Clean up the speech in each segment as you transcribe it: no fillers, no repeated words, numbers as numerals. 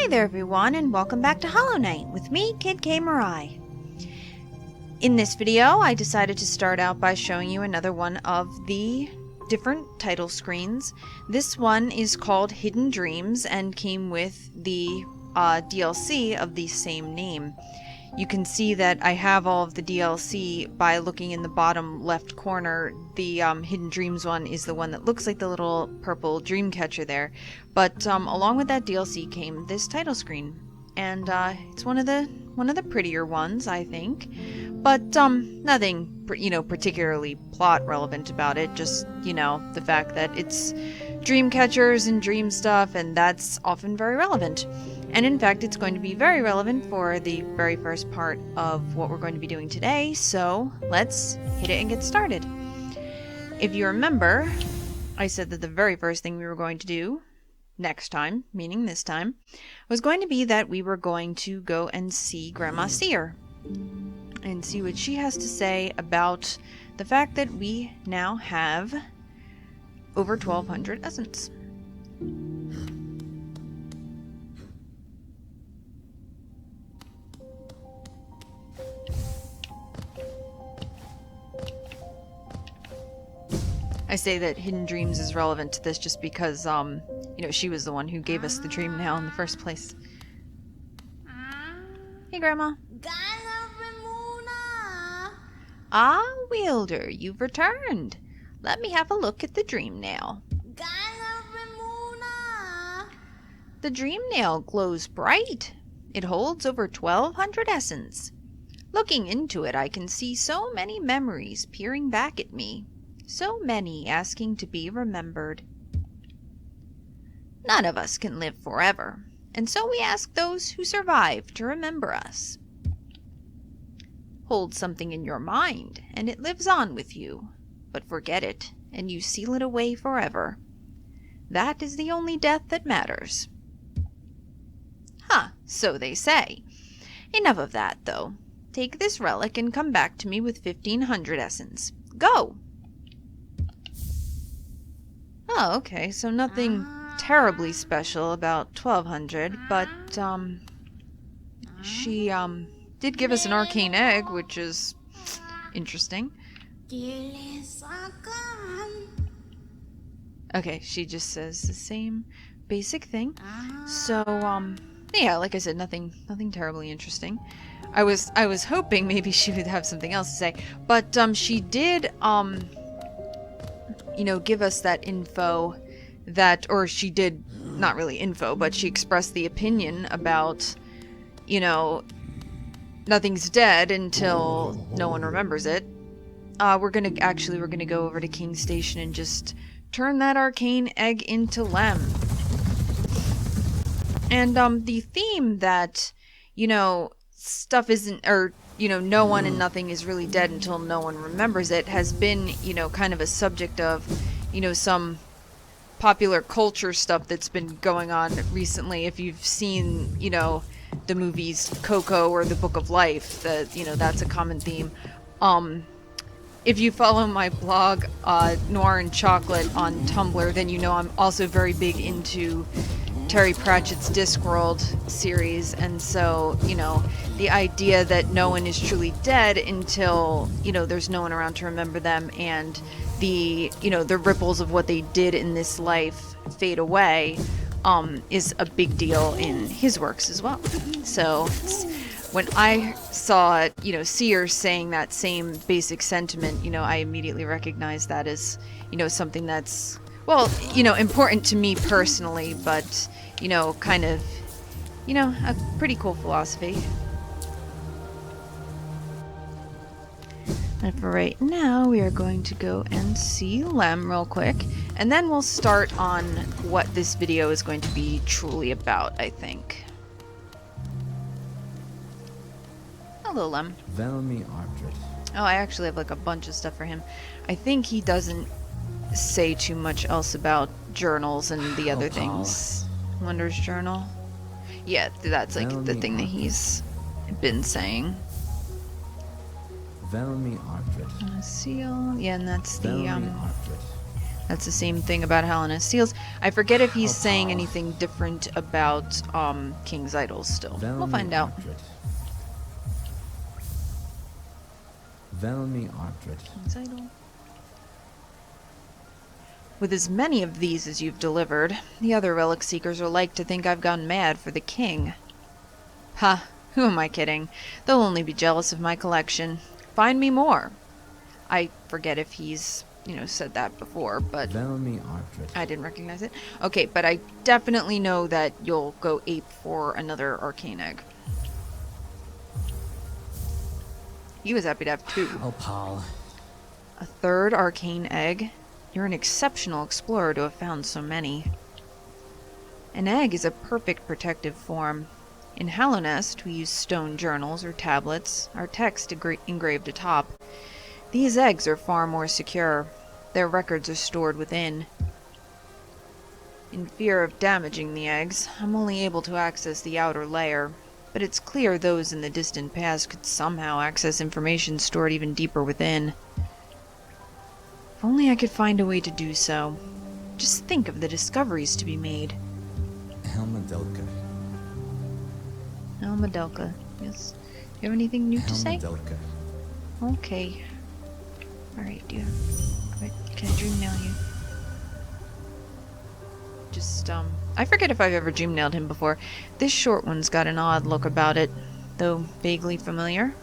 Hey there everyone, and welcome back to Hollow Knight with me, Kid K. Mirai. In this video, I decided to start out by showing you another one of the different title screens. This one is called Hidden Dreams and came with the DLC of the same name. You can see that I have all of the DLC by looking in the bottom left corner. The Hidden Dreams one is the one that looks like the little purple dream catcher there. But along with that DLC came this title screen, and it's one of the prettier ones, I think. But nothing particularly plot relevant about it. Just the fact that it's dream catchers and dream stuff, and that's often very relevant. And in fact, it's going to be very relevant for the very first part of what we're going to be doing today, so let's hit it and get started. If you remember, I said that the very first thing we were going to do next time, meaning this time, was going to be that we were going to go and see Grandma Seer and see what she has to say about the fact that we now have over 1,200 essence. I say that Hidden Dreams is relevant to this just because, she was the one who gave us the dream now in the first place. Hey, Grandma. Ah, Wielder, you've returned. Let me have a look at the dream nail. The dream nail glows bright. It holds over 1,200 essence. Looking into it, I can see so many memories peering back at me. So many asking to be remembered. None of us can live forever, and so we ask those who survive to remember us. Hold something in your mind, and it lives on with you, but forget it, and you seal it away forever. That is the only death that matters. Huh, so they say. Enough of that, though. Take this relic and come back to me with 1,500 essence. Go! Oh, okay, so nothing terribly special about 1,200, but, she, did give us an arcane egg, which is interesting. Okay, she just says the same basic thing. So, yeah, like I said, nothing terribly interesting. I was hoping maybe she would have something else to say, but, she did, give us that info that, or she did, not really info, but she expressed the opinion about, nothing's dead until no one remembers it. We're gonna go over to King Station and just turn that arcane egg into Lem. And, the theme that, stuff isn't, or, no one and nothing is really dead until no one remembers it has been, kind of a subject of, some popular culture stuff that's been going on recently. If you've seen, the movies Coco or The Book of Life, that's a common theme. If you follow my blog, Noir and Chocolate on Tumblr, then I'm also very big into Terry Pratchett's Discworld series, and so, the idea that no one is truly dead until, there's no one around to remember them, and the ripples of what they did in this life fade away, is a big deal in his works as well. So, when I saw, Seer saying that same basic sentiment, I immediately recognized that as, something that's, well, important to me personally, but, kind of, a pretty cool philosophy. And for right now, we are going to go and see Lem real quick, and then we'll start on what this video is going to be truly about, I think. Hello, Lem. Oh, I actually have like a bunch of stuff for him. I think he doesn't say too much else about journals and the other things. Wonders Journal? Yeah, that's like the thing that he's been saying. Velmi Artrit. Seal. Yeah, and that's the That's the same thing about Hallownest seals. I forget if he's Oh, saying Paul. anything different about King's Idols still. We'll find out. Velmi Ardred. King's Idol. With as many of these as you've delivered, the other relic seekers are like to think I've gone mad for the king. Ha, who am I kidding? They'll only be jealous of my collection. Find me more. I forget if he's, said that before, but Velmi Ardred. I didn't recognize it. Okay, but I definitely know that you'll go ape for another arcane egg. He was happy to have 2. Oh, Paul. A 3rd arcane egg? You're an exceptional explorer to have found so many. An egg is a perfect protective form. In Hallownest, we use stone journals or tablets, our text engraved atop. These eggs are far more secure. Their records are stored within. In fear of damaging the eggs, I'm only able to access the outer layer, but it's clear those in the distant past could somehow access information stored even deeper within. If only I could find a way to do so. Just think of the discoveries to be made. Helmadelka. Helmadelka, yes. Do you have anything new to say? Helmadelka. Okay. Alright, can I dream nail you? Just, I forget if I've ever dream nailed him before. This short one's got an odd look about it, though vaguely familiar.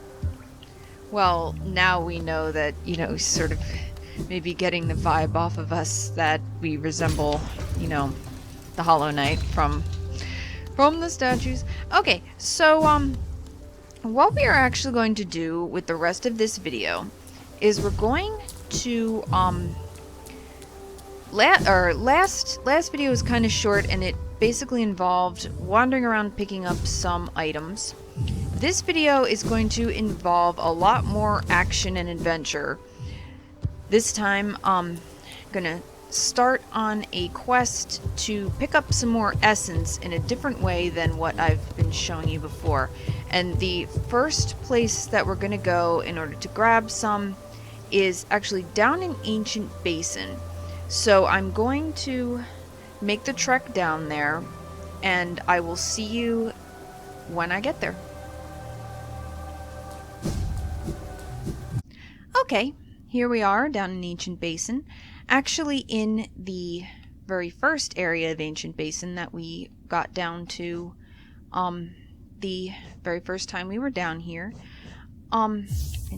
Well, now we know that, sort of maybe getting the vibe off of us that we resemble, the Hollow Knight from the statues. Okay, so, what we are actually going to do with the rest of this video is we're going to, last video was kind of short, and it basically involved wandering around picking up some items. This video is going to involve a lot more action and adventure. This time, I'm gonna start on a quest to pick up some more essence in a different way than what I've been showing you before. And the first place that we're gonna go in order to grab some is actually down an ancient basin. So I'm going to make the trek down there, and I will see you when I get there. Okay, here we are down an ancient basin. Actually in the very first area of ancient basin that we got down to the very first time we were down here. And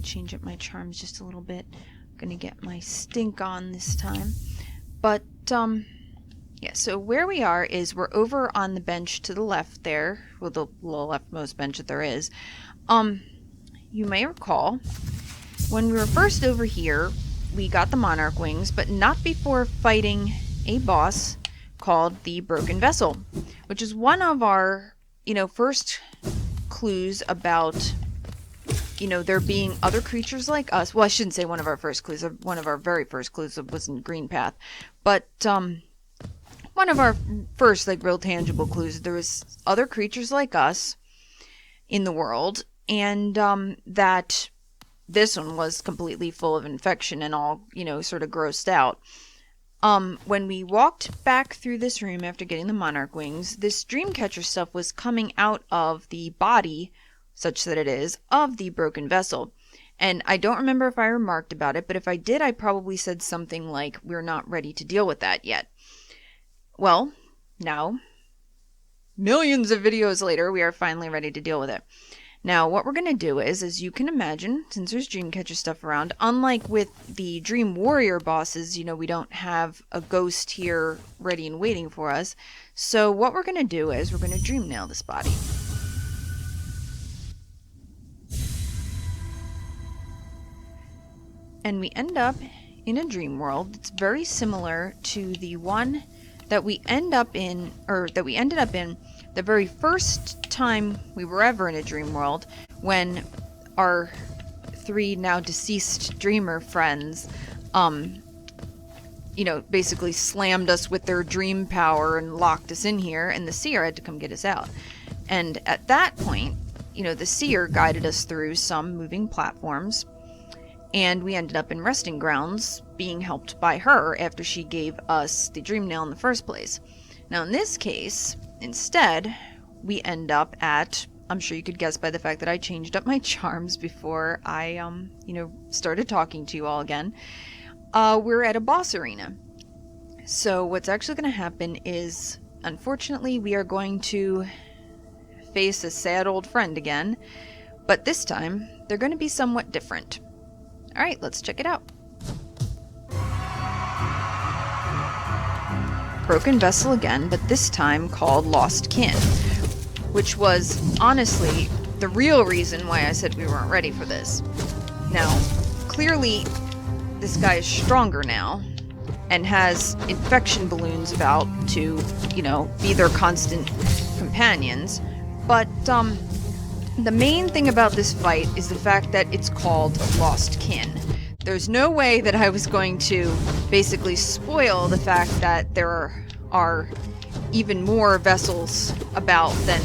change up my charms just a little bit. I'm gonna get my stink on this time. But, yeah, so where we are is we're over on the bench to the left there. Well, the leftmost bench that there is. You may recall, when we were first over here, we got the monarch wings, but not before fighting a boss called the Broken Vessel, which is one of our, first clues about, there being other creatures like us. Well, I shouldn't say one of our first clues. One of our very first clues was in Green Path. But, one of our first, real tangible clues, there was other creatures like us in the world, and, that this one was completely full of infection and all, sort of grossed out. When we walked back through this room after getting the monarch wings, this dreamcatcher stuff was coming out of the body, such that it is, of the broken vessel. And I don't remember if I remarked about it, but if I did, I probably said something like, we're not ready to deal with that yet. Well, now, millions of videos later, we are finally ready to deal with it. Now, what we're going to do is, as you can imagine, since there's Dreamcatcher stuff around, unlike with the Dream Warrior bosses, we don't have a ghost here ready and waiting for us. So what we're going to do is we're going to dream nail this body. And we end up in a dream world that's very similar to the one that we ended up in the very first time we were ever in a dream world, when our 3 now deceased dreamer friends, basically slammed us with their dream power and locked us in here, and the seer had to come get us out. And at that point, the seer guided us through some moving platforms, And we ended up in resting grounds being helped by her after she gave us the dream nail in the first place. Now in this case, instead, we end up at, I'm sure you could guess by the fact that I changed up my charms before I, started talking to you all again. We're at a boss arena. So what's actually going to happen is, unfortunately, we are going to face a sad old friend again, but this time, they're going to be somewhat different. Alright, let's check it out. Broken vessel again, but this time called Lost Kin, which was, honestly, the real reason why I said we weren't ready for this. Now, clearly, this guy is stronger now, and has infection balloons about to, be their constant companions, but, the main thing about this fight is the fact that it's called Lost Kin. There's no way that I was going to basically spoil the fact that there are even more vessels about than,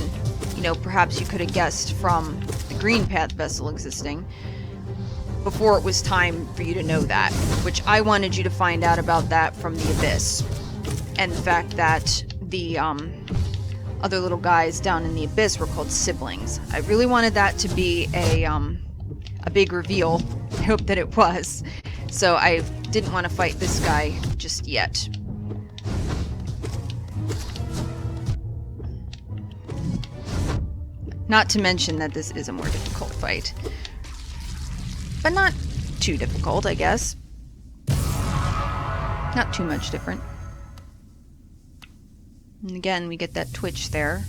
perhaps you could have guessed from the Green Path vessel existing before it was time for you to know that, which I wanted you to find out about that from the Abyss. And the fact that the, other little guys down in the Abyss were called siblings. I really wanted that to be a big reveal. I hope that it was. So I didn't want to fight this guy just yet. Not to mention that this is a more difficult fight. But not too difficult, I guess. Not too much different. And again, we get that twitch there.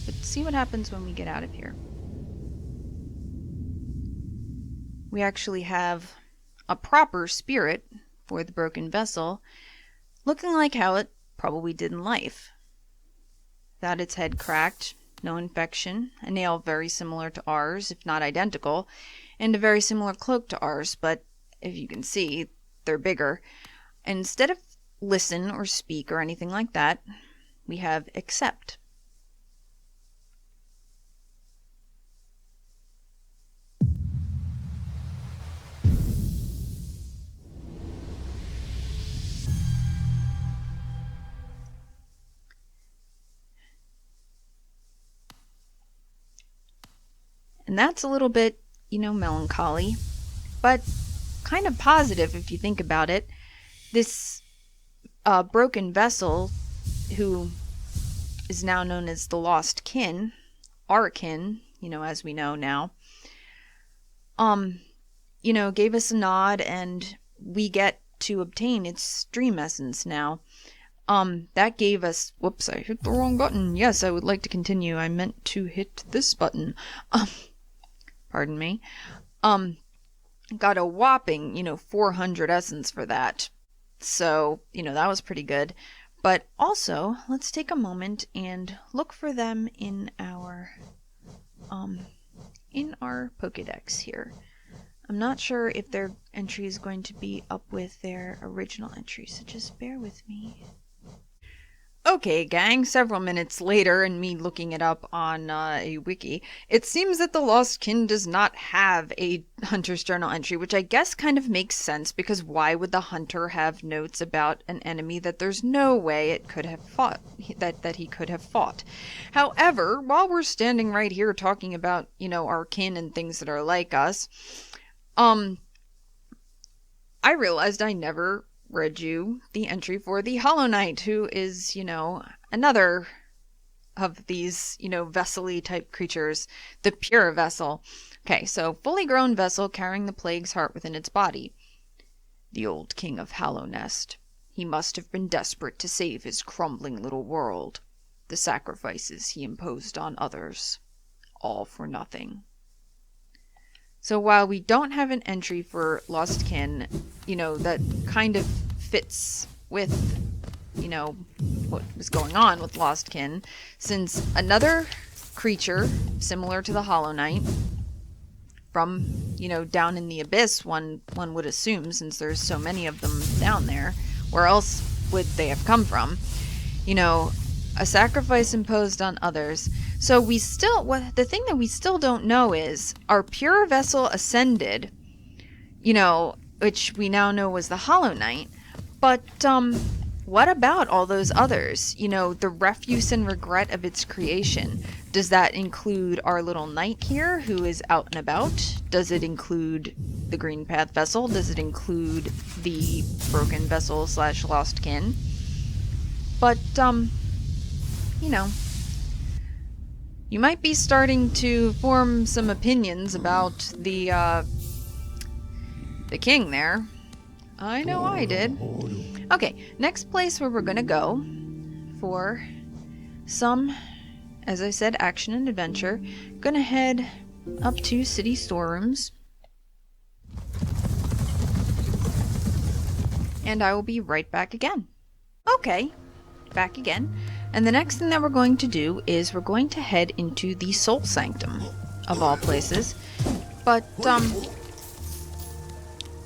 But see what happens when we get out of here. We actually have a proper spirit for the broken vessel, looking like how it probably did in life. Without its head cracked, no infection, a nail very similar to ours, if not identical, and a very similar cloak to ours, but if you can see, they're bigger. And instead of listen or speak or anything like that, we have accept. And that's a little bit, melancholy, but kind of positive if you think about it. This broken vessel, who is now known as the Lost Kin, our kin, as we know now, gave us a nod, and we get to obtain its dream essence now. That gave us, whoops, I hit the wrong button. Yes, I would like to continue. I meant to hit this button. Pardon me. Got a whopping, 400 essence for that. So, that was pretty good. But also, let's take a moment and look for them in our Pokédex here. I'm not sure if their entry is going to be up with their original entry, so just bear with me. Okay, gang, several minutes later, and me looking it up on a wiki, it seems that the Lost Kin does not have a Hunter's Journal entry, which I guess kind of makes sense, because why would the Hunter have notes about an enemy that there's no way it could have fought, that he could have fought? However, while we're standing right here talking about, our kin and things that are like us, I realized I never read you the entry for the Hollow Knight, who is, another of these, vessel-y type creatures, the pure vessel. Okay, so fully grown vessel carrying the plague's heart within its body. The old king of Hallownest. He must have been desperate to save his crumbling little world. The sacrifices he imposed on others. All for nothing. So while we don't have an entry for Lost Kin, that kind of fits with, what was going on with Lost Kin, since another creature similar to the Hollow Knight from, down in the Abyss, one would assume, since there's so many of them down there, where else would they have come from? A sacrifice imposed on others. So the thing that we still don't know is, our pure vessel ascended, you know, which we now know was the Hollow Knight. But, what about all those others? You know, the refuse and regret of its creation. Does that include our little knight here who is out and about? Does it include the Green Path vessel? Does it include the broken vessel / lost kin? But, you know, you might be starting to form some opinions about the king there. I know I did. Okay, next place where we're gonna go for some, as I said, action and adventure. Gonna head up to city storerooms. And I will be right back again. Okay, back again. And the next thing that we're going to do is we're going to head into the Soul Sanctum, of all places. But,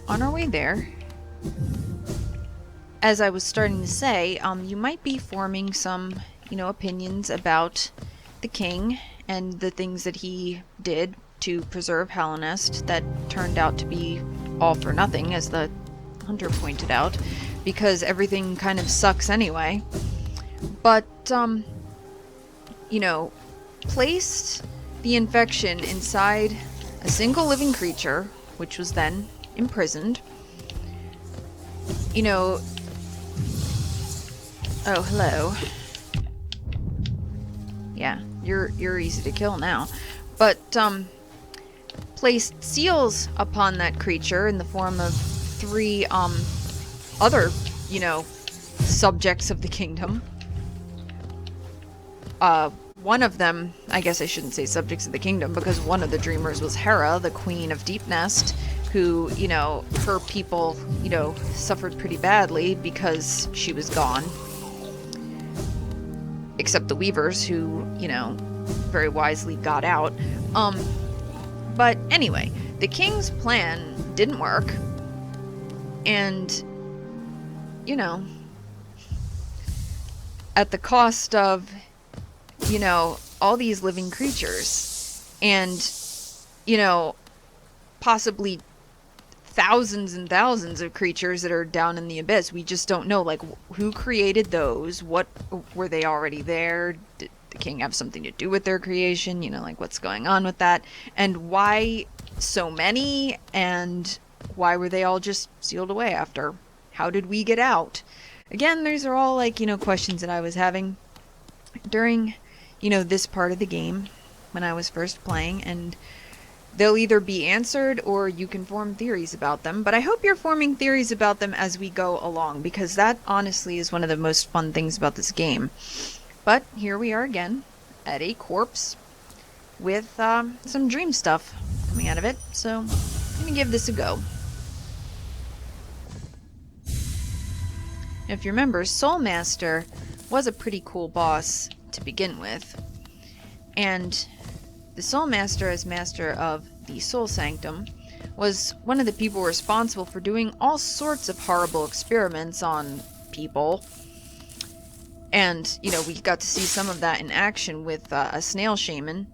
on our way there, as I was starting to say, you might be forming some, you know, opinions about the king and the things that he did to preserve Hallownest that turned out to be all for nothing, as the hunter pointed out, because everything kind of sucks anyway. But, you know, placed the infection inside a single living creature, which was then imprisoned. You know, oh, hello. Yeah, you're easy to kill now. But, placed seals upon that creature in the form of 3, other, you know, subjects of the kingdom. One of them, I guess I shouldn't say subjects of the kingdom, because one of the dreamers was Hera, the queen of Deepnest, who, you know, her people, you know, suffered pretty badly because she was gone. Except the Weavers, who, you know, very wisely got out. But anyway, the king's plan didn't work. And, you know, at the cost of, you know, all these living creatures. And, you know, possibly thousands and thousands of creatures that are down in the abyss. We just don't know, like, who created those? What, were they already there? Did the king have something to do with their creation? You know, like, what's going on with that? And why so many? And why were they all just sealed away after? How did we get out? Again, these are all, like, you know, questions that I was having during, you know, this part of the game when I was first playing, and they'll either be answered or you can form theories about them. But I hope you're forming theories about them as we go along, because that honestly is one of the most fun things about this game. But here we are again at a corpse with some dream stuff coming out of it. So I'm going to give this a go. If you remember, Soul Master was a pretty cool boss to begin with. And the Soul Master, as master of the Soul Sanctum, was one of the people responsible for doing all sorts of horrible experiments on people. And, you know, we got to see some of that in action with a snail shaman.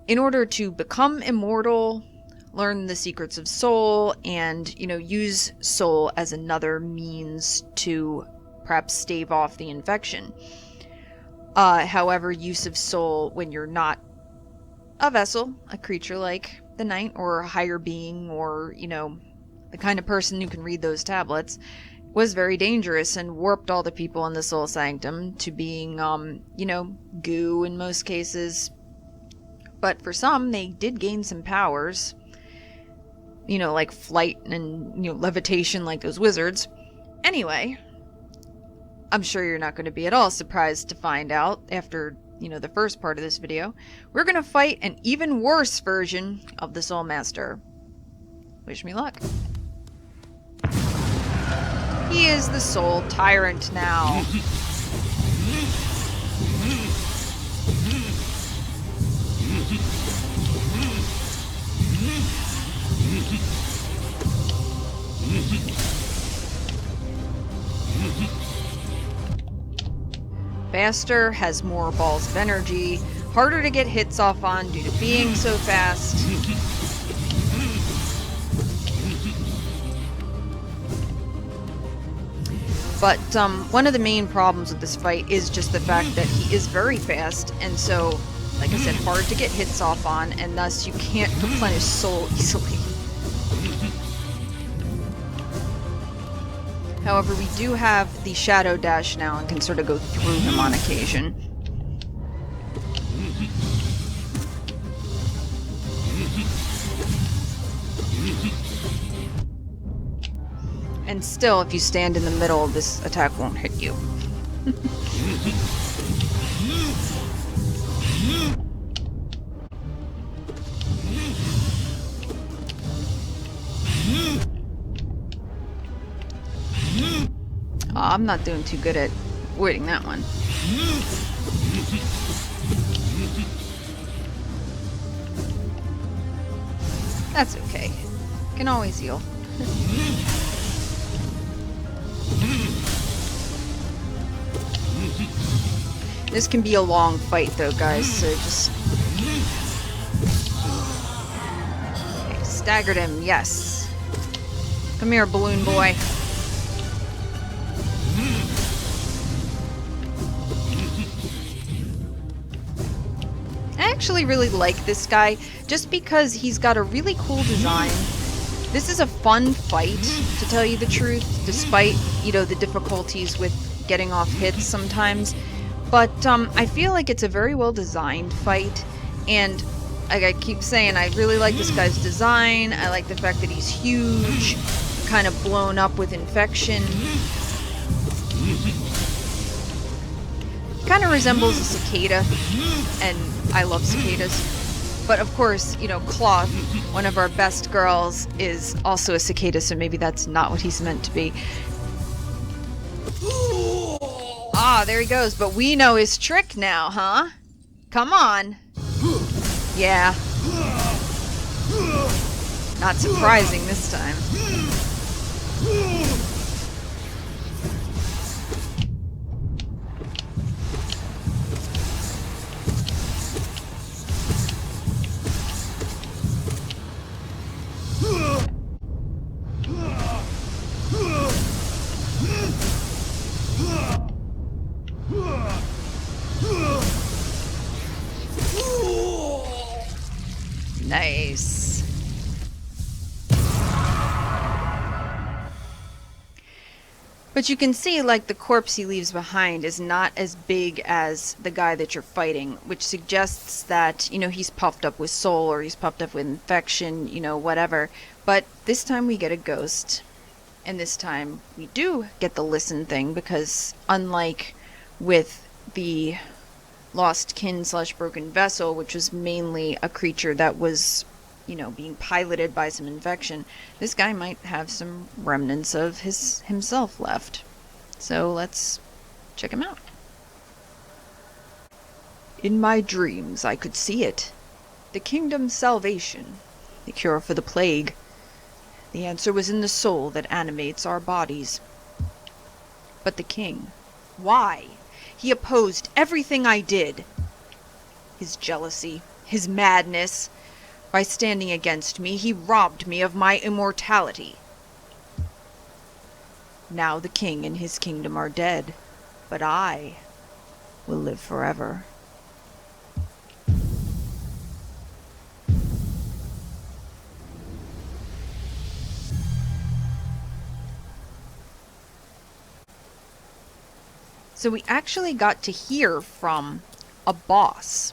In order to become immortal, learn the secrets of soul, and, you know, use soul as another means to perhaps stave off the infection. However, use of soul when you're not a vessel, a creature like the knight, or a higher being, or, you know, the kind of person who can read those tablets, was very dangerous and warped all the people in the Soul Sanctum to being, you know, goo in most cases. But for some, they did gain some powers, you know, like flight and, you know, levitation like those wizards. Anyway, I'm sure you're not going to be at all surprised to find out after, you know, the first part of this video, we're going to fight an even worse version of the Soul Master. Wish me luck. He is the Soul Tyrant now. Faster, has more balls of energy, harder to get hits off on due to being so fast. But one of the main problems with this fight is just the fact that he is very fast, and so, like I said, hard to get hits off on, and thus you can't replenish soul easily. However, we do have the Shadow Dash now and can sort of go through him on occasion. And still, if you stand in the middle, this attack won't hit you. I'm not doing too good at avoiding that one. That's okay. Can always heal. This can be a long fight though, guys, so just... Okay, staggered him, yes. Come here, balloon boy. I actually really like this guy, just because he's got a really cool design. This is a fun fight, to tell you the truth, despite, you know, the difficulties with getting off hits sometimes. But I feel like it's a very well designed fight, and like I keep saying, I really like this guy's design. I like the fact that he's huge, kind of blown up with infection. Kind of resembles a cicada, and I love cicadas. But of course, you know, Cloth, one of our best girls, is also a cicada, so maybe that's not what he's meant to be. Ah, there he goes, but we know his trick now, huh? Come on. Yeah. Not surprising this time. Nice. But you can see, like, the corpse he leaves behind is not as big as the guy that you're fighting, which suggests that, you know, he's puffed up with soul or he's puffed up with infection, you know, whatever. But this time we get a ghost. And this time we do get the listen thing, because unlike with the Lost Kin / Broken Vessel, which was mainly a creature that was, you know, being piloted by some infection, this guy might have some remnants of himself left. So let's check him out. In my dreams I could see it. The kingdom's salvation. The cure for the plague. The answer was in the soul that animates our bodies. But the king, why? He opposed everything I did. His jealousy, his madness. By standing against me, he robbed me of my immortality. Now the king and his kingdom are dead, but I will live forever. So we actually got to hear from a boss,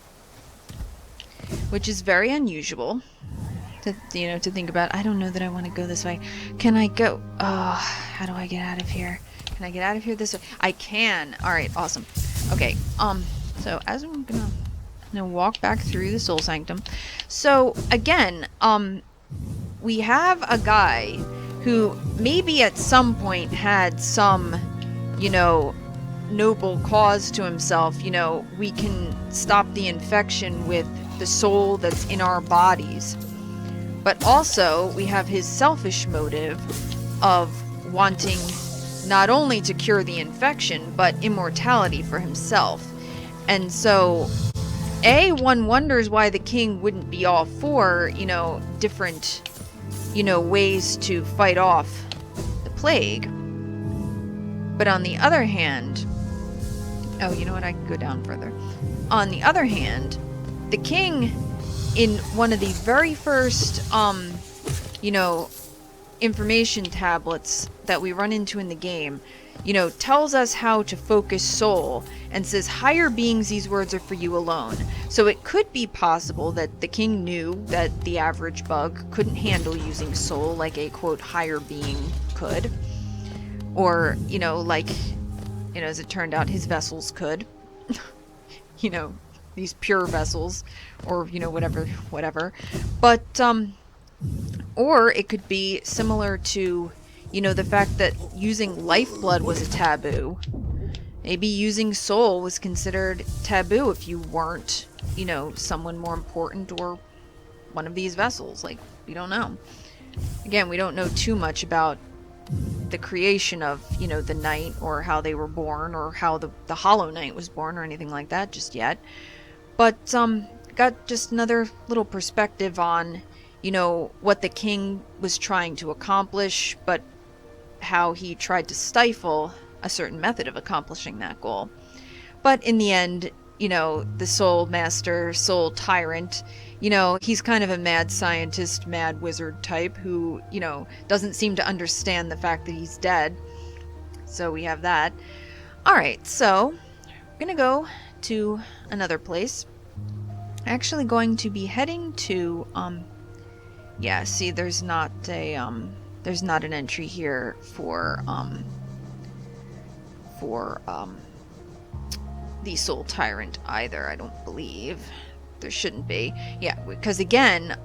which is very unusual to, you know, to think about. I don't know that I want to go this way. Can I go? Oh, how do I get out of here? Can I get out of here this way? I can. All right, awesome. Okay. So as I'm gonna walk back through the Soul Sanctum. So again, we have a guy who maybe at some point had some, you know, noble cause to himself. You know, we can stop the infection with the soul that's in our bodies. But also, we have his selfish motive of wanting not only to cure the infection, but immortality for himself. And so, one wonders why the king wouldn't be all for, you know, different, you know, ways to fight off the plague. But on the other hand, oh, you know what? I can go down further. On the other hand, the king, in one of the very first, you know, information tablets that we run into in the game, you know, tells us how to focus soul and says, higher beings, these words are for you alone. So it could be possible that the king knew that the average bug couldn't handle using soul like a, quote, higher being could. Or, you know, like, you know, as it turned out, his vessels could. You know, these pure vessels, or, you know, whatever. But, or it could be similar to, you know, the fact that using lifeblood was a taboo. Maybe using soul was considered taboo if you weren't, you know, someone more important or one of these vessels. Like, we don't know. Again, we don't know too much about the creation of, you know, the knight, or how they were born, or how the Hollow Knight was born, or anything like that just yet. But, got just another little perspective on, you know, what the king was trying to accomplish, but how he tried to stifle a certain method of accomplishing that goal. But in the end, you know, the soul master, soul tyrant, you know, he's kind of a mad scientist, mad wizard type who, you know, doesn't seem to understand the fact that he's dead. So we have that. Alright, so we're gonna go to another place. Actually going to be heading to, yeah, see, there's not an entry here for the soul tyrant either, I don't believe. There shouldn't be. Yeah, because again,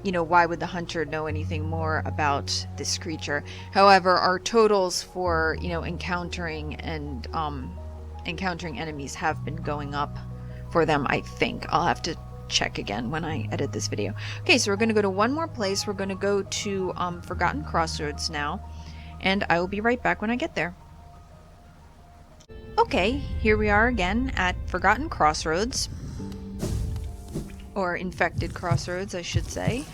you know, why would the hunter know anything more about this creature? However, our totals for, you know, encountering enemies have been going up for them, I think. I'll have to check again when I edit this video. Okay, so we're going to go to one more place. We're going to go to Forgotten Crossroads now, and I will be right back when I get there. Okay, here we are again at Forgotten Crossroads. Or Infected Crossroads, I should say.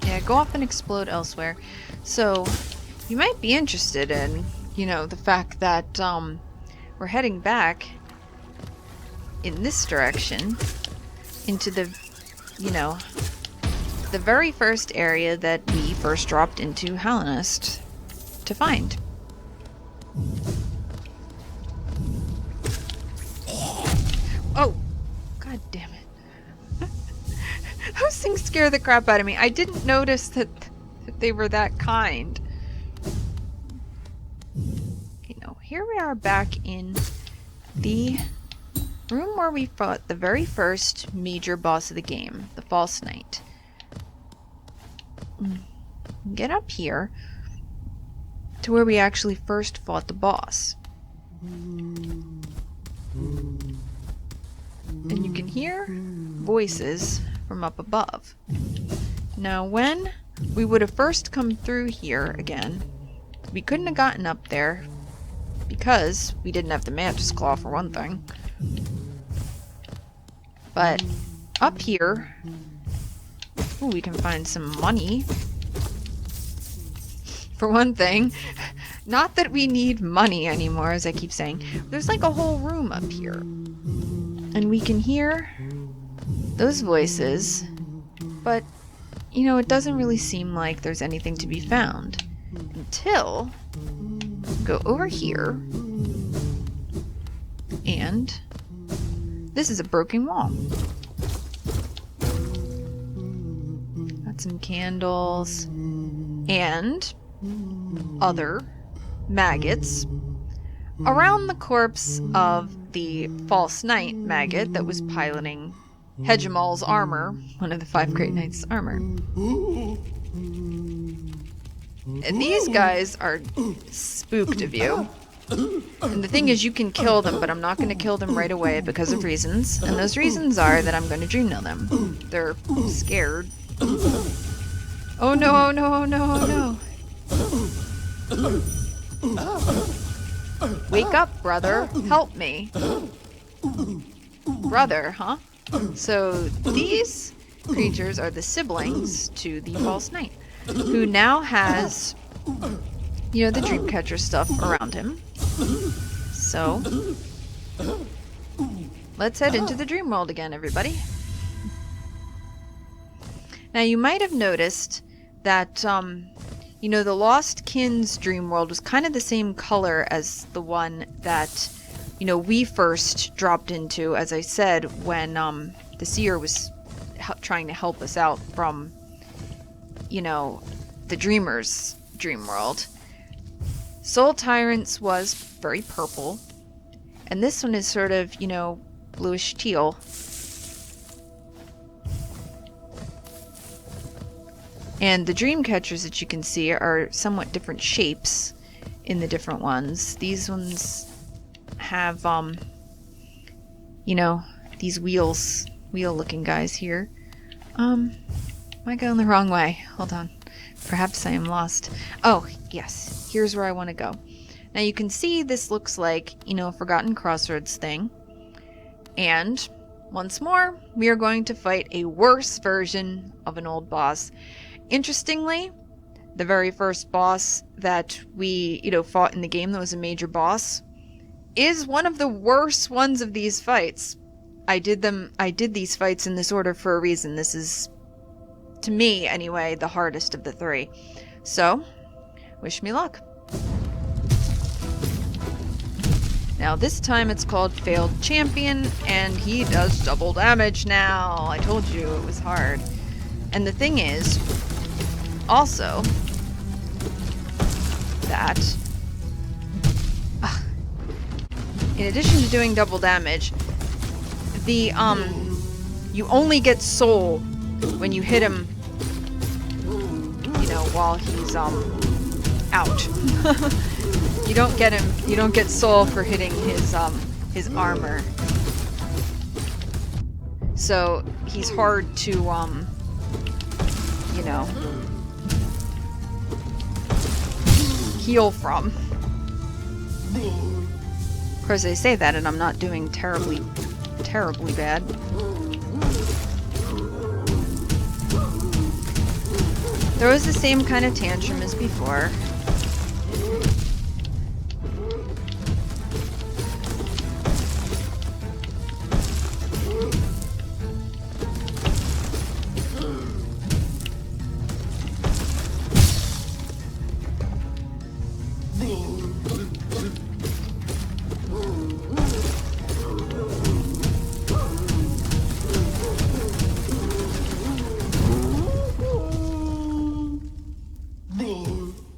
Yeah, go off and explode elsewhere. So, you might be interested in, you know, the fact that we're heading back in this direction into the, you know, the very first area that we first dropped into Hallownest to find. Oh, god damn it. Those things scare the crap out of me. I didn't notice that they were that kind. Okay, no, here we are back in the room where we fought the very first major boss of the game, the False Knight. Get up here to where we actually first fought the boss. And you can hear voices from up above. Now, when we would have first come through here again, we couldn't have gotten up there because we didn't have the Mantis Claw, for one thing. But up here, ooh, we can find some money. For one thing. Not that we need money anymore, as I keep saying. There's like a whole room up here. And we can hear those voices, but, you know, it doesn't really seem like there's anything to be found until we go over here, and this is a broken wall. Got some candles and other maggots around the corpse of the False Knight maggot that was piloting Hegemal's armor, one of the 5 Great Knights' armor. And these guys are spooked of you. And the thing is, you can kill them, but I'm not going to kill them right away because of reasons. And those reasons are that I'm going to dream know them. They're scared. Oh no, oh no, oh no, oh no. Wake up, brother. Help me. Brother, huh? So these creatures are the siblings to the False Knight. who now has, you know, the Dreamcatcher stuff around him. So, let's head into the dream world again, everybody. Now, you might have noticed that, you know, the Lost Kin's dream world was kind of the same color as the one that, you know, we first dropped into, as I said, when the seer was trying to help us out from, you know, the dreamer's dream world. Soul Tyrant's was very purple, and this one is sort of, you know, bluish teal. And the dream catchers that you can see are somewhat different shapes in the different ones. These ones have, you know, these wheel looking guys here. Am I going the wrong way? Hold on. Perhaps I am lost. Oh, yes. Here's where I want to go. Now you can see this looks like, you know, a Forgotten Crossroads thing. And once more, we are going to fight a worse version of an old boss. Interestingly, the very first boss that we, you know, fought in the game that was a major boss is one of the worst ones of these fights. I did these fights in this order for a reason. This is, to me anyway, the hardest of the three. So, wish me luck. Now this time it's called Failed Champion, and he does double damage now. I told you it was hard. And the thing is, also, that in addition to doing double damage, the you only get soul when you hit him, you know, while he's out. You don't get soul for hitting his armor. So he's hard to you know, heal from. Of course, I say that and I'm not doing terribly bad. Throws the same kind of tantrum as before.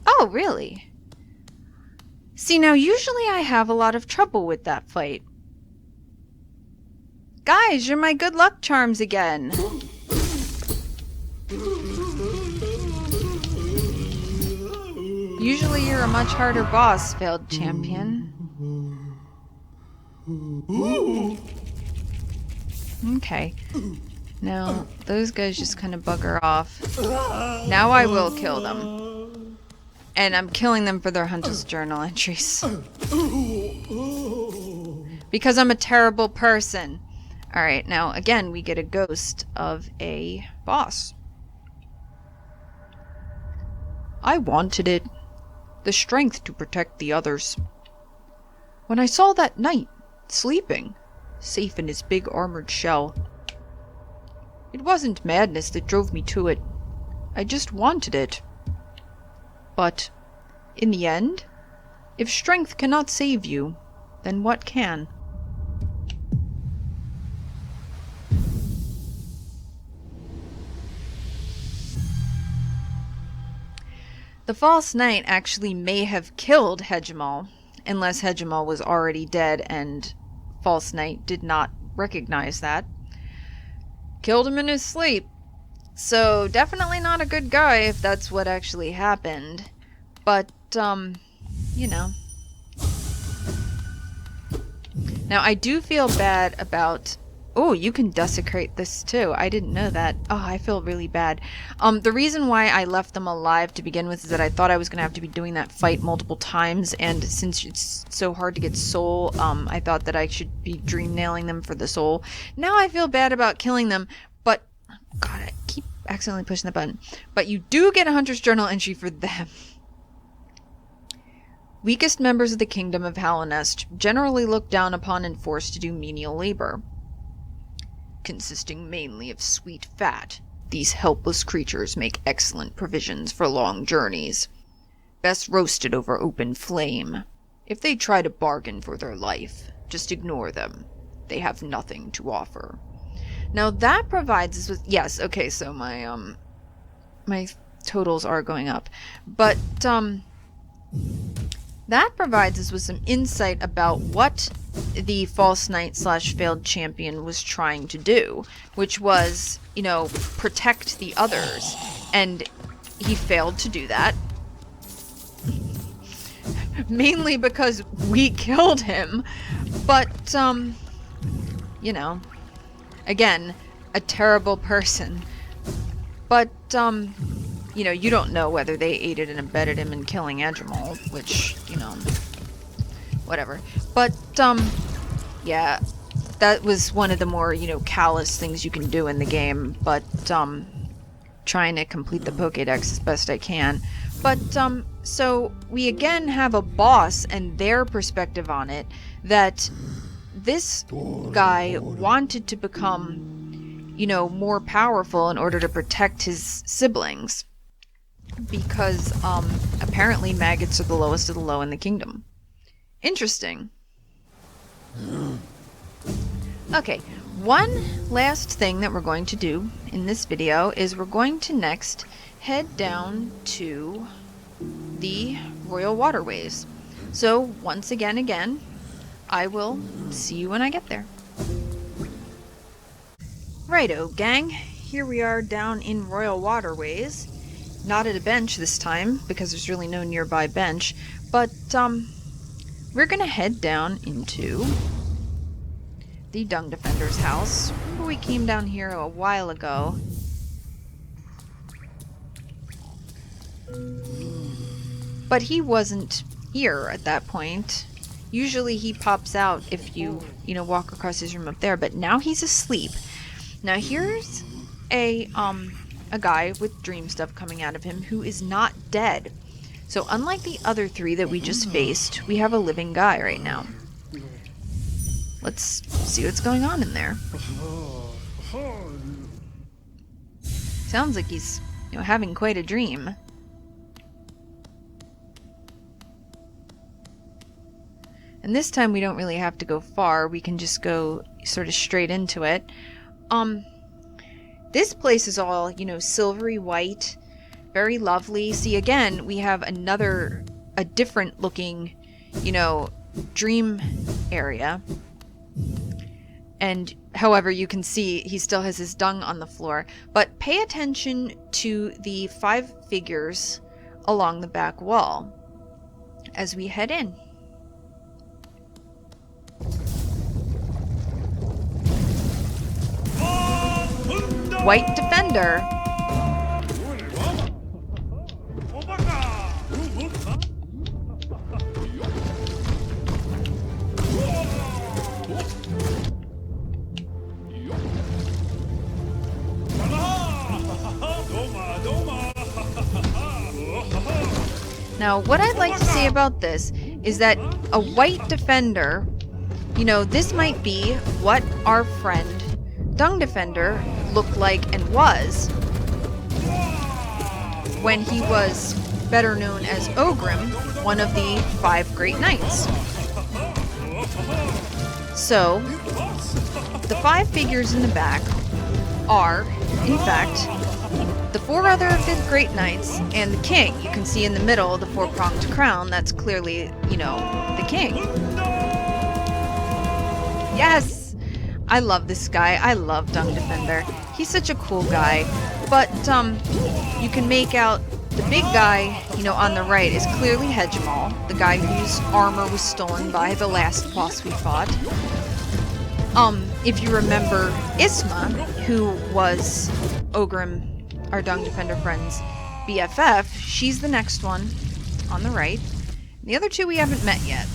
Oh, really? See, now usually I have a lot of trouble with that fight. Guys, you're my good luck charms again. Usually you're a much harder boss, Failed Champion. Okay. Now, those guys just kind of bugger off. Now I will kill them. And I'm killing them for their Hunter's Journal entries. Because I'm a terrible person. Alright, now again we get a ghost of a boss. I wanted it. The strength to protect the others. When I saw that knight, sleeping, safe in his big armored shell. It wasn't madness that drove me to it. I just wanted it. But, in the end, if strength cannot save you, then what can? The false knight actually may have killed Hegemal, unless Hegemal was already dead and false knight did not recognize that. Killed him in his sleep. So, definitely not a good guy if that's what actually happened. But, you know. Now, I do feel bad about... Oh, you can desecrate this too. I didn't know that. Oh, I feel really bad. The reason why I left them alive to begin with is that I thought I was going to have to be doing that fight multiple times, and since it's so hard to get soul, I thought that I should be dream nailing them for the soul. Now I feel bad about killing them, but... God, I keep accidentally pushing the button. But you do get a Hunter's Journal entry for them. Weakest members of the kingdom of Hallownest, generally looked down upon and forced to do menial labor. Consisting mainly of sweet fat, these helpless creatures make excellent provisions for long journeys. Best roasted over open flame. If they try to bargain for their life, just ignore them. They have nothing to offer. Now that provides us with... Yes, okay, so my totals are going up. But, that provides us with some insight about what the false knight / failed champion was trying to do, which was, you know, protect the others. And he failed to do that. Mainly because we killed him. But, you know, again, a terrible person. But, you know, you don't know whether they aided and abetted him in killing Edgemal, which, you know, whatever. But, yeah, that was one of the more, you know, callous things you can do in the game, but, trying to complete the Pokédex as best I can. But, so we again have a boss and their perspective on it, that this guy wanted to become, you know, more powerful in order to protect his siblings. Because, apparently maggots are the lowest of the low in the kingdom. Interesting. Okay, one last thing that we're going to do in this video is we're going to next head down to the Royal Waterways. So, once again, I will see you when I get there. Righto, gang. Here we are down in Royal Waterways. Not at a bench this time, because there's really no nearby bench, but, we're gonna head down into the Dung Defender's house. Remember we came down here a while ago. But he wasn't here at that point. Usually he pops out if you know, walk across his room up there, but now he's asleep. Now here's a guy with dream stuff coming out of him who is not dead. So unlike the other three that we just faced, we have a living guy right now. Let's see what's going on in there. Sounds like he's, you know, having quite a dream. And this time we don't really have to go far. We can just go sort of straight into it. This place is all, you know, silvery white, very lovely. See, again, we have a different looking, you know, dream area. And, however, you can see he still has his dung on the floor. But pay attention to the 5 figures along the back wall as we head in. White Defender. Now, what I'd like to say about this is that a White Defender, you know, this might be what our friend Dung Defender looked like and was when he was better known as Ogrim, one of the 5 Great Knights. So, the 5 figures in the back are, in fact, the 4 other 5th Great Knights and the king. You can see in the middle the 4-pronged crown. That's clearly, you know, the king. Yes! I love this guy. I love Dung Defender. He's such a cool guy. But, you can make out the big guy, you know, on the right is clearly Hedgemal, the guy whose armor was stolen by the last boss we fought. If you remember Isma, who was Ogrim, our Dung Defender friend's BFF, she's the next one on the right. The other 2 we haven't met yet.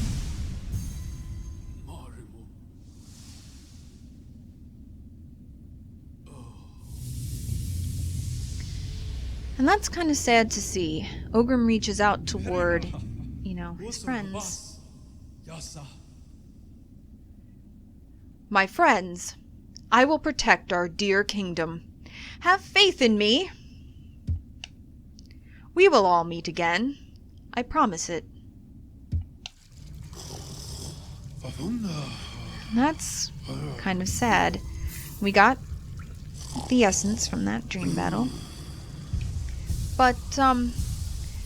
And that's kind of sad to see. Ogrim reaches out toward, his friends. My friends, I will protect our dear kingdom. Have faith in me. We will all meet again. I promise it. That's kind of sad. We got the essence from that dream battle. But,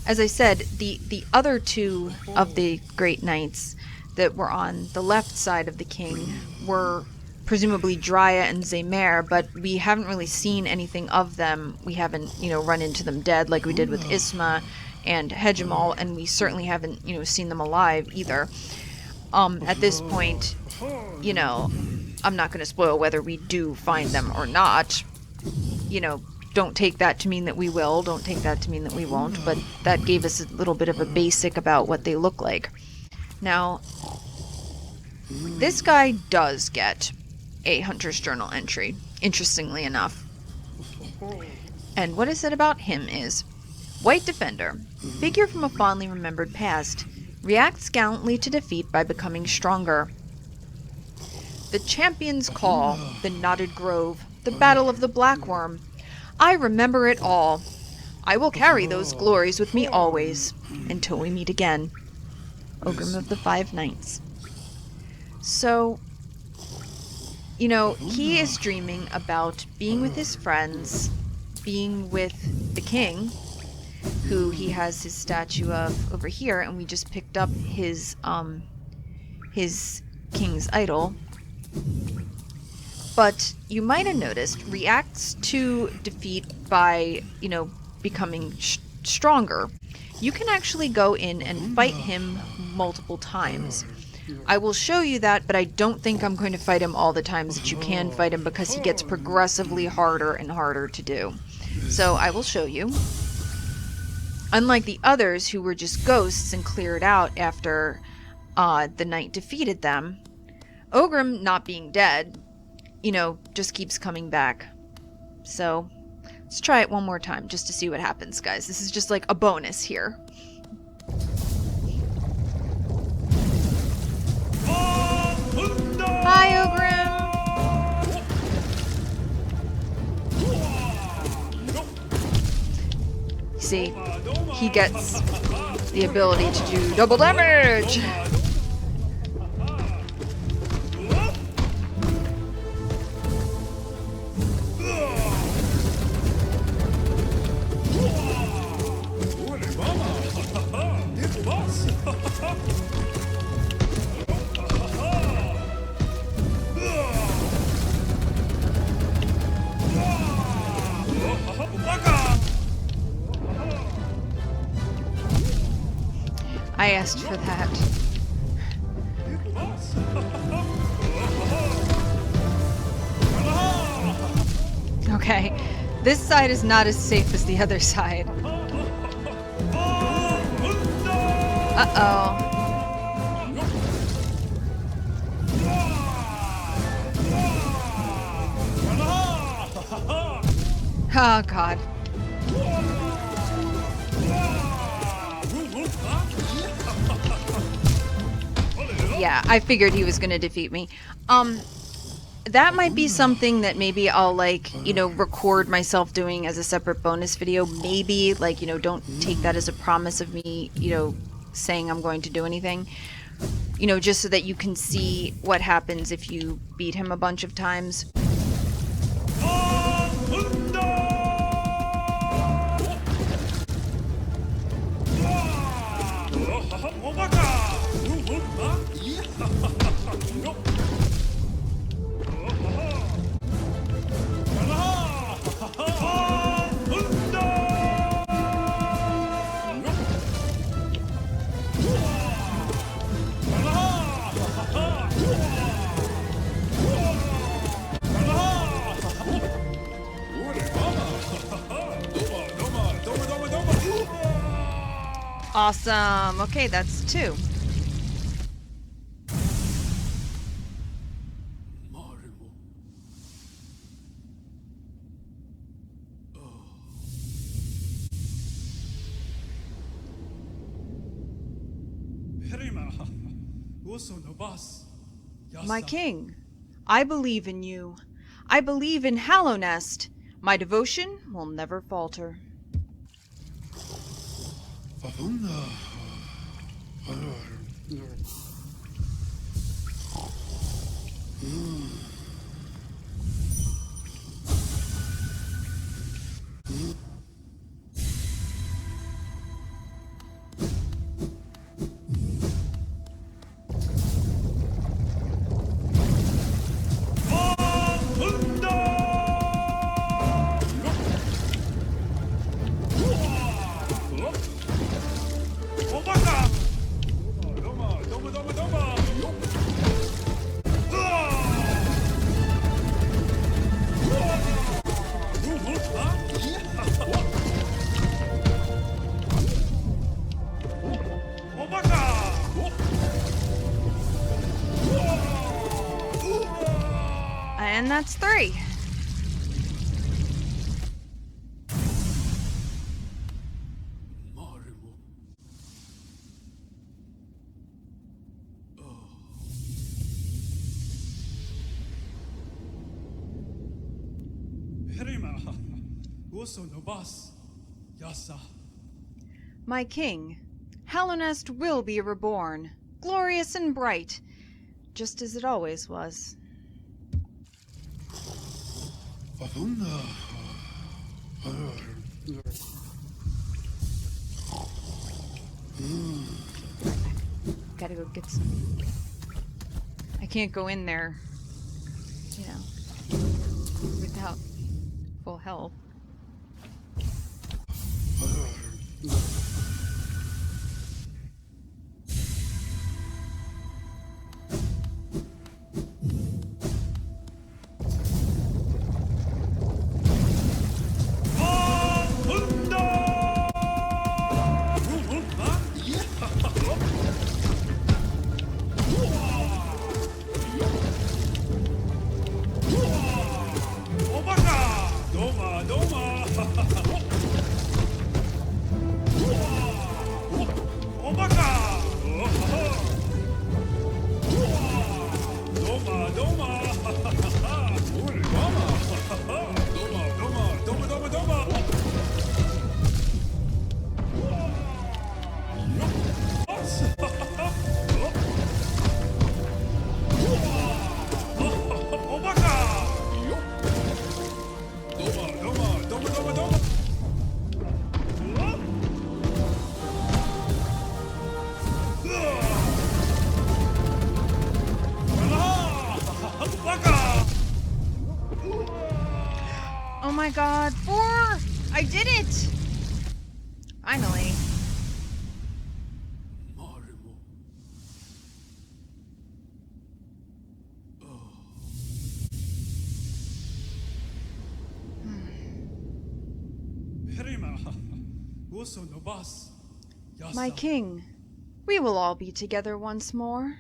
as I said, the other two of the great knights that were on the left side of the king were presumably Drya and Zaymer, but we haven't really seen anything of them. We haven't, run into them dead like we did with Isma and Hegemal, and we certainly haven't, seen them alive either. At this point, I'm not going to spoil whether we do find them or not. Don't take that to mean that we will, don't take that to mean that we won't, but that gave us a little bit of a basic about what they look like. Now, this guy does get a Hunter's Journal entry, interestingly enough. And what is it about him is, White Defender, figure from a fondly remembered past, reacts gallantly to defeat by becoming stronger. The Champion's Call, the Knotted Grove, the Battle of the Blackworm. I remember it all. I will carry those glories with me always, until we meet again. Ogrim of the Five Knights. So, he is dreaming about being with his friends, being with the king, who he has his statue of over here, and we just picked up his king's idol. But you might have noticed, reacts to defeat by, becoming stronger. You can actually go in and fight him multiple times. I will show you that, but I don't think I'm going to fight him all the times that you can fight him, because he gets progressively harder and harder to do. So I will show you. Unlike the others who were just ghosts and cleared out after the knight defeated them, Ogrim, not being dead, just keeps coming back. So, let's try it one more time just to see what happens, guys. This is just like a bonus here. Hi, Ogrim! See, he gets the ability to do double damage! I asked for that. Okay, this side is not as safe as the other side. Uh-oh. Oh, God. Yeah, I figured he was going to defeat me. That might be something that maybe I'll, record myself doing as a separate bonus video. Maybe, don't take that as a promise of me, saying I'm going to do anything. Just so that you can see what happens if you beat him a bunch of times. Awesome. Okay, that's 2. My king, I believe in you. I believe in Hallownest. My devotion will never falter. And that's 3. My king, Hallownest will be reborn, glorious and bright, just as it always was. Gotta go get some. I can't go in there, you know, without full health. Oh my god, 4! I did it! Finally. My king, we will all be together once more.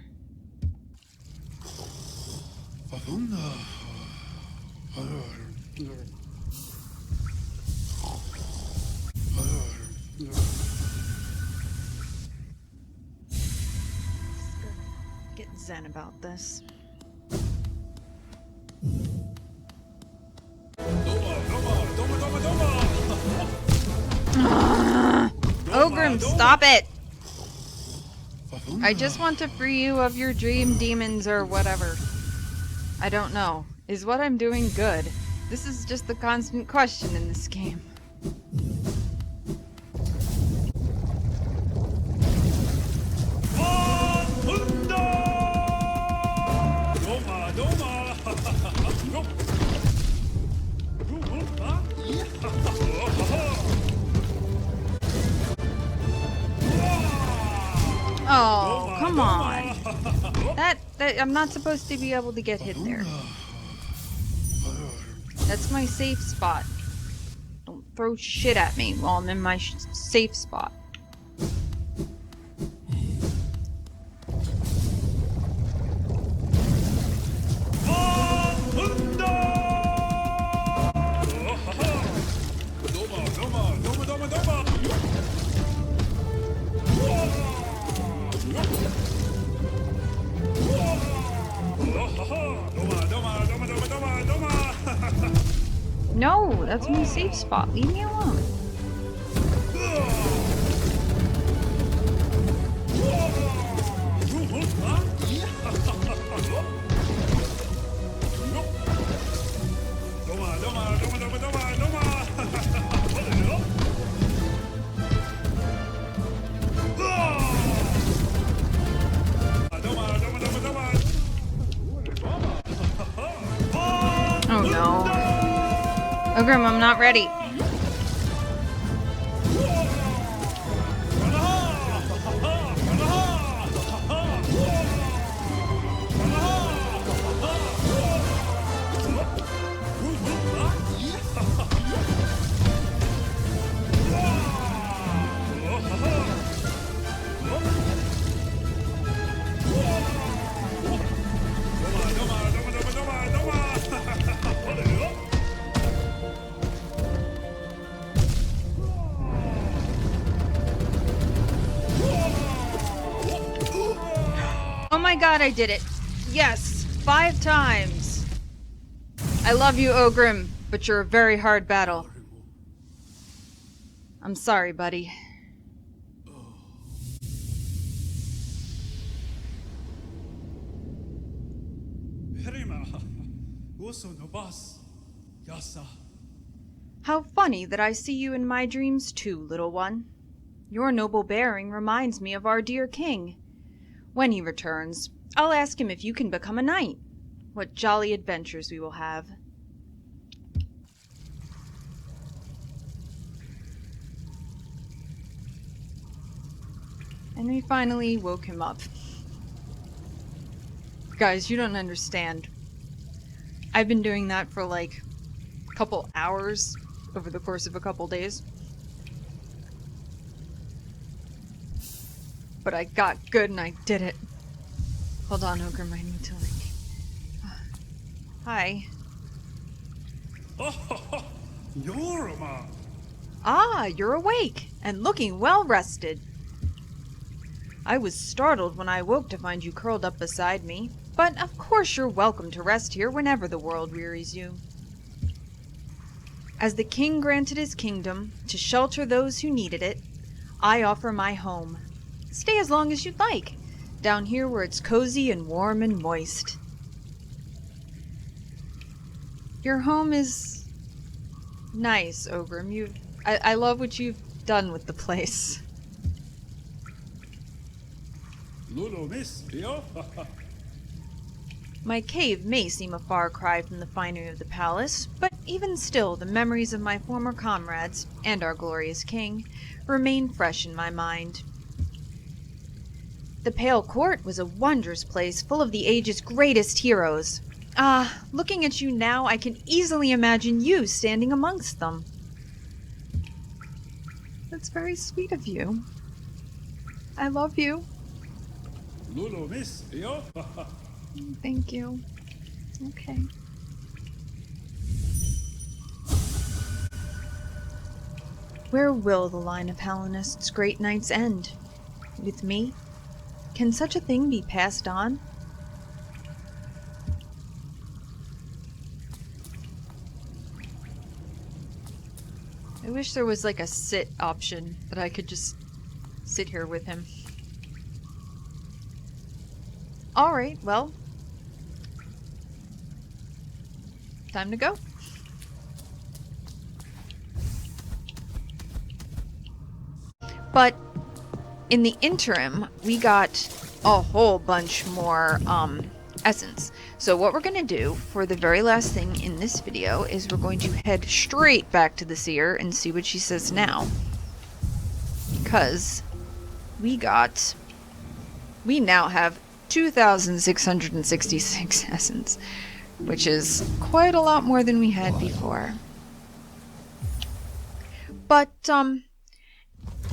Get zen about this. Ogrim, stop it! I just want to free you of your dream demons or whatever. I don't know. Is what I'm doing good? This is just the constant question in this game. Oh, come on. That I'm not supposed to be able to get hit there. That's my safe spot. Don't throw shit at me while I'm in my safe spot. No, that's my safe spot. Leave me alone. Oh no. Ogrim, I'm not ready. Oh my god, I did it. Yes, 5 times. I love you, Ogrim, but you're a very hard battle. I'm sorry, buddy. How funny that I see you in my dreams too, little one. Your noble bearing reminds me of our dear king. When he returns, I'll ask him if you can become a knight. What jolly adventures we will have. And we finally woke him up. Guys, you don't understand. I've been doing that for like a couple hours over the course of a couple days. But I got good and I did it. Hold on, Ogrim, I need to like... Hi. Ah, you're awake and looking well rested. I was startled when I woke to find you curled up beside me, but of course you're welcome to rest here whenever the world wearies you. As the king granted his kingdom to shelter those who needed it, I offer my home. Stay as long as you'd like, down here where it's cozy and warm and moist. Your home is nice, Ogrim. I love what you've done with the place. My cave may seem a far cry from the finery of the palace, but even still the memories of my former comrades, and our glorious king, remain fresh in my mind. The Pale Court was a wondrous place full of the age's greatest heroes. Ah, looking at you now, I can easily imagine you standing amongst them. That's very sweet of you. I love you. Thank you. Okay. Where will the line of Hallownest's great knights end? With me? Can such a thing be passed on? I wish there was like a sit option that I could just sit here with him. Alright, well. Time to go. But in the interim, we got a whole bunch more essence. So what we're going to do for the very last thing in this video is we're going to head straight back to the seer and see what she says now. Because we now have 2,666 essence, which is quite a lot more than we had before. But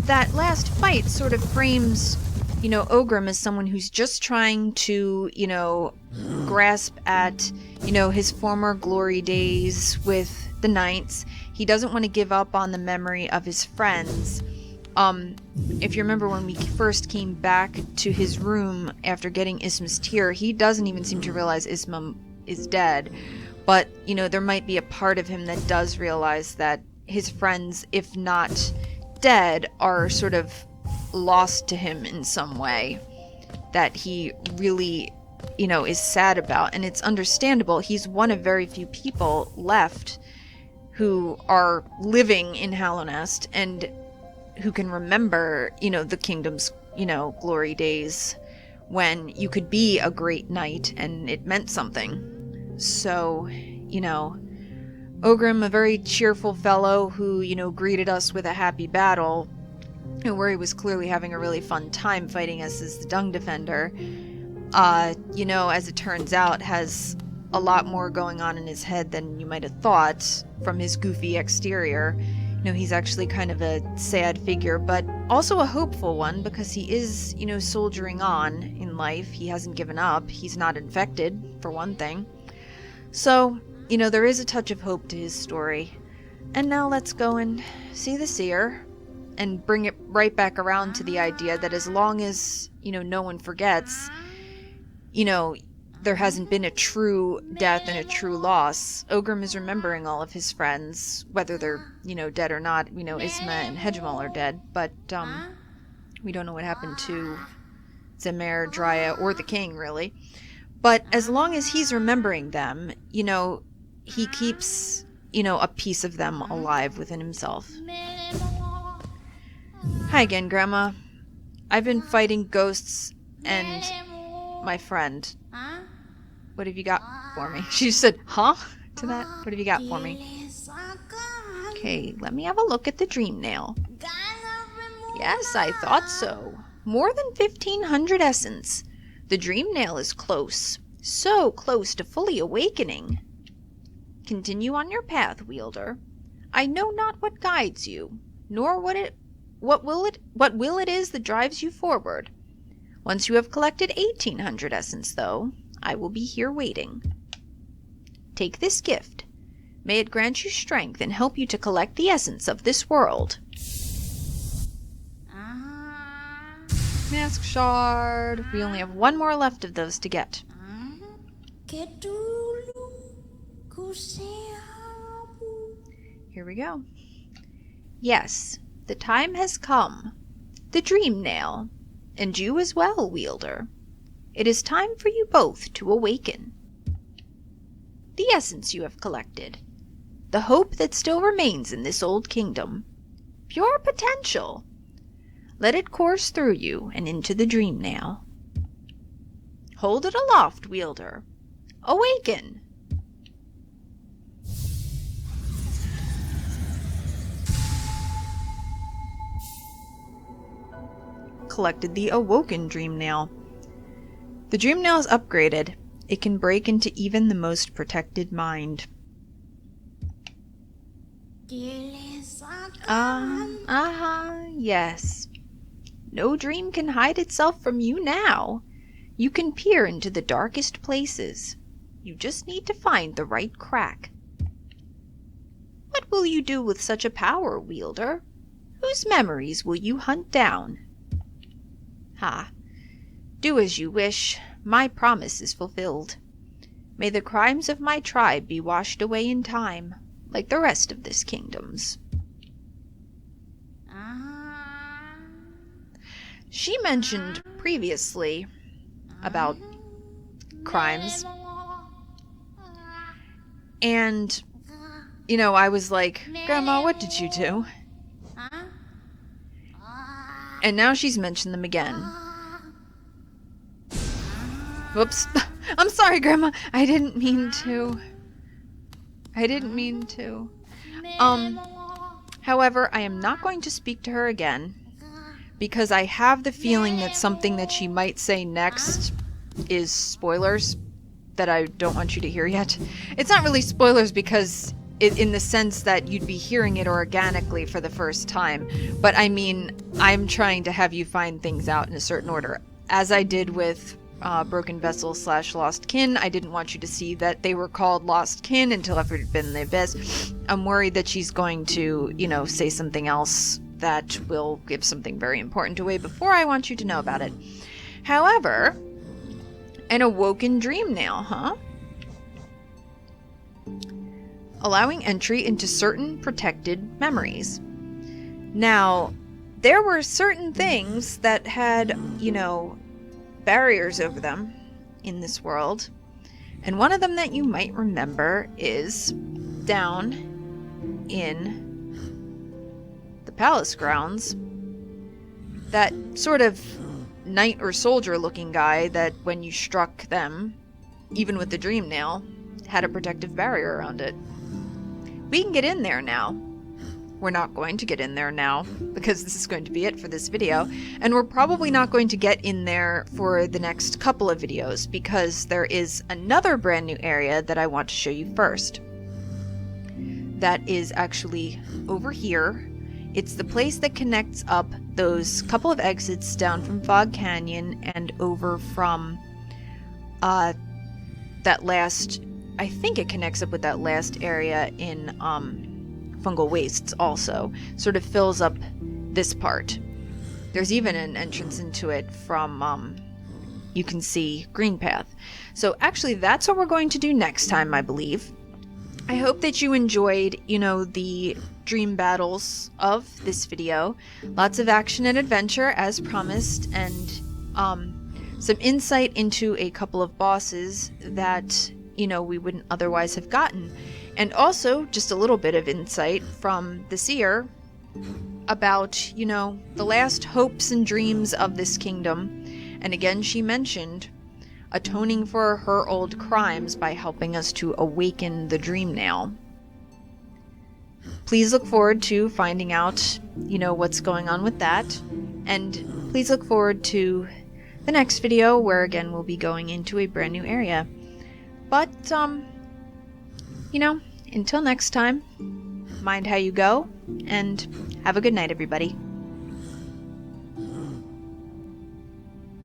that last fight sort of frames, Ogrim as someone who's just trying to, grasp at, his former glory days with the knights. He doesn't want to give up on the memory of his friends. If you remember when we first came back to his room after getting Isma's tear, he doesn't even seem to realize Isma is dead. But, you know, there might be a part of him that does realize that his friends, if not dead, are sort of lost to him in some way that he really, you know, is sad about. And it's understandable. He's one of very few people left who are living in Hallownest and who can remember, you know, the kingdom's, you know, glory days when you could be a great knight and it meant something. So, you know, Ogrim, a very cheerful fellow who, you know, greeted us with a happy battle, where he was clearly having a really fun time fighting us as the Dung Defender, you know, as it turns out, has a lot more going on in his head than you might have thought from his goofy exterior. You know, he's actually kind of a sad figure, but also a hopeful one, because he is, you know, soldiering on in life. He hasn't given up. He's not infected, for one thing. So, you know, there is a touch of hope to his story. And now let's go and see the seer and bring it right back around to the idea that as long as, you know, no one forgets, you know, there hasn't been a true death and a true loss. Ogrim is remembering all of his friends, whether they're, you know, dead or not. We know Isma and Hegemal are dead, but we don't know what happened to Zemer, Drya, or the king, really. But as long as he's remembering them, you know, he keeps, you know, a piece of them alive within himself. Hi again, Grandma. I've been fighting ghosts and my friend. What have you got for me? She just said, huh? To that. What have you got for me? Okay, let me have a look at the dream nail. Yes, I thought so. More than 1,500 essence. The dream nail is close. So close to fully awakening. Continue on your path, wielder. I know not what guides you, nor what will it is that drives you forward. Once you have collected 1,800 essence, though, I will be here waiting. Take this gift. May it grant you strength and help you to collect the essence of this world. Mask shard. We only have one more left of those to get. Here we go. Yes, the time has come. The dream nail. And you as well, wielder. It is time for you both to awaken. The essence you have collected. The hope that still remains in this old kingdom. Pure potential. Let it course through you and into the dream nail. Hold it aloft, wielder. Awaken. Collected the awoken dream nail. The dream nail is upgraded. It can break into even the most protected mind. Yes. No dream can hide itself from you now. You can peer into the darkest places. You just need to find the right crack. What will you do with such a power, wielder? Whose memories will you hunt down? Do as you wish. My promise is fulfilled. May the crimes of my tribe be washed away in time, like the rest of this kingdom's. She mentioned previously about crimes. And, you know, I was like, Grandma, what did you do? And now she's mentioned them again. Whoops. I'm sorry, Grandma. I didn't mean to. However, I am not going to speak to her again, because I have the feeling that something that she might say next is spoilers that I don't want you to hear yet. It's not really spoilers because in the sense that you'd be hearing it organically for the first time. But I mean, I'm trying to have you find things out in a certain order. As I did with Broken Vessel / Lost Kin, I didn't want you to see that they were called Lost Kin until after it had been in the abyss. I'm worried that she's going to, you know, say something else that will give something very important away before I want you to know about it. However, an awoken dream nail, huh? Allowing entry into certain protected memories. Now, there were certain things that had, barriers over them in this world. And one of them that you might remember is down in the palace grounds. That sort of knight or soldier looking guy that when you struck them, even with the dream nail, had a protective barrier around it. We can get in there now. We're not going to get in there now because this is going to be it for this video, and we're probably not going to get in there for the next couple of videos because there is another brand new area that I want to show you first. That is actually over here. It's the place that connects up those couple of exits down from Fog Canyon and over from that last, I think it connects up with that last area in Fungal Wastes also. Sort of fills up this part. There's even an entrance into it from, you can see Green Path. So actually that's what we're going to do next time, I believe. I hope that you enjoyed, the dream battles of this video. Lots of action and adventure as promised, and some insight into a couple of bosses that, we wouldn't otherwise have gotten. And also just a little bit of insight from the seer about, the last hopes and dreams of this kingdom. And again, she mentioned atoning for her old crimes by helping us to awaken the dream nail. Please look forward to finding out, what's going on with that. And please look forward to the next video where again we'll be going into a brand new area. But, until next time, mind how you go, and have a good night, everybody.